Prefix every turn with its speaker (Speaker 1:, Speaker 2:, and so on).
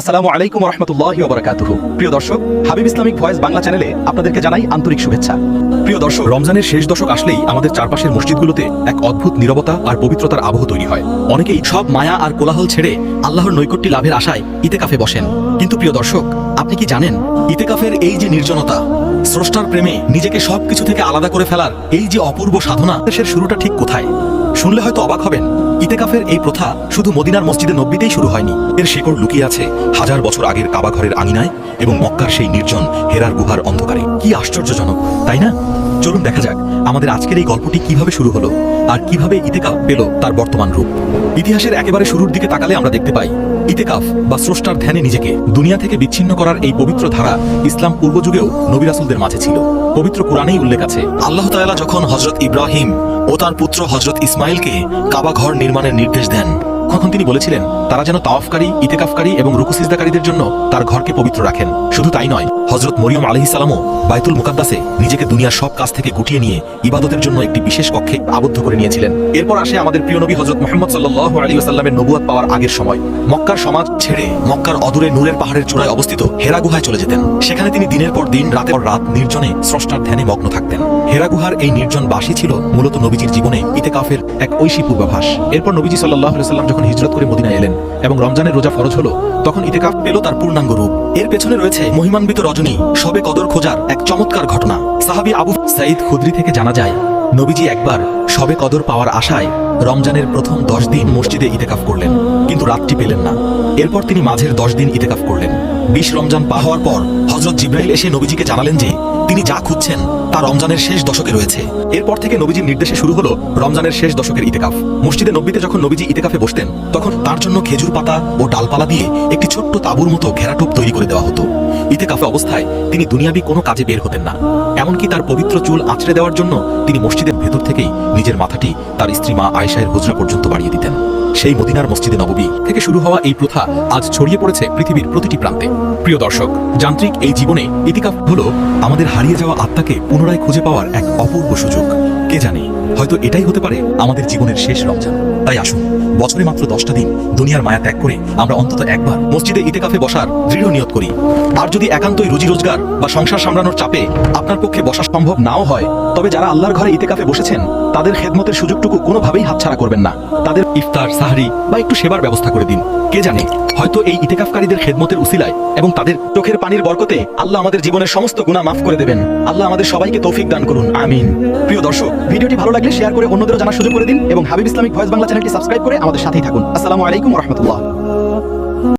Speaker 1: আসসালামু আলাইকুম ওয়া রাহমাতুল্লাহি ওয়া বারাকাতুহু। প্রিয় দর্শক, হাবিব ইসলামিক ভয়েস বাংলা চ্যানেলে আপনাদেরকে জানাই আন্তরিক শুভেচ্ছা। প্রিয় দর্শক, রমজানের শেষ দশক আসলেই আমাদের চারপাশের মসজিদগুলোতে এক অদ্ভুত নীরবতা আর পবিত্রতার আবহ তৈরি হয়। অনেকেই সব মায়া আর কোলাহল ছেড়ে আল্লাহর নৈকট্য লাভের আশায় ইতিকাফে বসেন। কিন্তু প্রিয় দর্শক, আপনি কি জানেন ইতিকাফের এই যে নির্জনতা, স্রষ্টার প্রেমে নিজেকে সবকিছু থেকে আলাদা করে ফেলার এই যে অপূর্ব সাধনা, দেশের শুরুটা ঠিক কোথায়? শুনলে হয়তো অবাক হবেন, ইতিকাফের এই প্রথা শুধু মদিনার মসজিদে নববীতেই শুরু হয়নি। এর শেকড় লুকিয়ে আছে হাজার বছর আগের কাবা ঘরের আঙিনায় এবং মক্কার সেই নির্জন হেরার গুহার অন্ধকারে। কি আশ্চর্যজনক, তাই না? চলুন দেখা যাক আমাদের আজকের এই গল্পটি কিভাবে শুরু হলো আর কিভাবে ইতিকাফ পেল তার বর্তমান রূপ। ইতিহাসের একেবারে শুরুর দিকে তাকালে আমরা দেখতে পাই ইতিকাফ বা স্রষ্টার ধ্যানে নিজেকে দুনিয়া থেকে বিচ্ছিন্ন করার এই পবিত্র ধারা ইসলাম পূর্বযুগেও নবী রাসূলদের মাঝে ছিল। পবিত্র কুরআনেই উল্লেখ আছে, আল্লাহ তাআলা যখন হযরত ইব্রাহিম ও তার পুত্র হযরত ইসমাইলকে কাবা ঘর নির্মাণের নির্দেশ দেন, তখন তিনি বলেছিলেন তারা যেন তাওয়াফকারী, ইতিকাফকারী এবং রুকু সিজদাকারীদের জন্য তার ঘরকে পবিত্র রাখেন। শুধু তাই নয়, হযরত মরিয়ম আলাইহিস সালামও বাইতুল মুকাদ্দাসে নিজেকে দুনিয়ার সব কাজ থেকে গুটিয়ে নিয়ে ইবাদতের জন্য একটি বিশেষ কক্ষে আবদ্ধ করে নিয়েছিলেন। এরপর আসে আমাদের প্রিয় নবী হযরত মুহাম্মদ সাল্লাল্লাহু আলাইহি ওয়াসাল্লামের নবুয়ত পাওয়ার আগের সময়। মক্কার সমাজ ছেড়ে মক্কার অদূরে নূরের পাহাড়ের চূড়ায় অবস্থিত হেরা গুহায় চলে যেতেন। সেখানে তিনি দিনের পর দিন, রাতের পর রাত নির্জনে স্রষ্টার ধ্যানে মগ্ন থাকতেন। হেরা গুহার এই নির্জন বাসী ছিল মূলত নবীজির জীবনে ইতিকাফের এক ঐশী পূর্বাভাস। এরপর নবীজি সাল্লাল্লাহু আলাইহি ওয়াসাল্লাম যখন হিজরত করে মদিনায় এলেন এবং রমজানের রোজা ফরজ হলো, তখন ইতিকাফ পেল তার পূর্ণাঙ্গ রূপ। এর পেছনে রয়েছে মহিমান্বিত রজনী শবে কদর খোঁজার এক চমৎকার ঘটনা। সাহাবী আবু সাঈদ খুদরি থেকে জানা যায়, নবীজি একবার শবে কদর পাওয়ার আশায় রমজানের প্রথম 10 দিন মসজিদে ইতিকাফ করলেন, কিন্তু রাতটি পেলেন না। এরপর তিনি মাঝের 10 দিন ইতিকাফ করলেন। 20 রমজান পা হওয়ার পর হযরত জিবরাইল এসে নবীজিকে জানালেন যে তিনি যা খুঁজছেন তা রমজানের শেষ দশকে রয়েছে। এরপর থেকে নবীজির নির্দেশে শুরু হলো রমজানের শেষ দশকের ইতিকাফ। মসজিদে নববীতে যখন নবীজি ইতিকাফে বসতেন, তখন তার জন্য খেজুর পাতা ও ডালপালা দিয়ে একটি ছোট্ট তাঁবুর মতো ঘেরাটোপ তৈরি করে দেওয়া হতো। ইতিকাফে অবস্থায় তিনি দুনিয়াবি কোনো কাজে বের হতেন না। এমনকি তার পবিত্র চুল আঁচড়ে দেওয়ার জন্য তিনি মসজিদের ভেতর থেকেই নিজের মাথাটি তার স্ত্রী মা আয়েশার হুজরা পর্যন্ত বাড়িয়ে দিতেন। সেই মদিনার মসজিদে নববী থেকে শুরু হওয়া এই প্রথা আজ ছড়িয়ে পড়েছে পৃথিবীর প্রতিটি প্রান্তে। প্রিয় দর্শক, যান্ত্রিক এই জীবনে ইতিকাফ হলো আমাদের হারিয়ে যাওয়া আত্মাকে পুনরায় খুঁজে পাওয়ার এক অপূর্ব সুযোগ। কে জানে, হয়তো এটাই হতে পারে আমাদের জীবনের শেষ রমজান। তাই আসুন, বছরে মাত্র 10টা দিন দুনিয়ার মায়া ত্যাগ করে আমরা অন্তত একবার মসজিদে ইতিকাফে বসার দৃঢ় নিয়ত করি। আর যদি একান্তই রুজি রোজগার বা সংসার সামলানোর চাপে আপনার পক্ষে বসা সম্ভব নাও হয়, তবে যারা আল্লাহর ঘরে ইতিকাফে বসেছেন তাদের খেদমতের সুযোগটুকু কোনোভাবেই হাতছাড়া করবেন না। তাদের ইফতার, সাহরি বা একটু সেবার ব্যবস্থা করে দিন। কে জানে, হয়তো এই ইতিকাফকারীদের খেদমতের উসিলায় এবং তাদের চোখের পানির বরকতে আল্লাহ আমাদের জীবনের সমস্ত গুনাহ মাফ করে দেবেন। আল্লাহ আমাদের সবাইকে তৌফিক দান করুন, আমিন। প্রিয় দর্শক, ভিডিওটি ভালো লাগলে শেয়ার করে অন্যদেরও জানার সুযোগ করে দিন এবং হাবিব ইসলামিক ভয়েস বাংলা চ্যানেলটি সাবস্ক্রাইব করে আমাদের সাথেই থাকুন। আসসালামু আলাইকুম ওয়া রাহমাতুল্লাহ।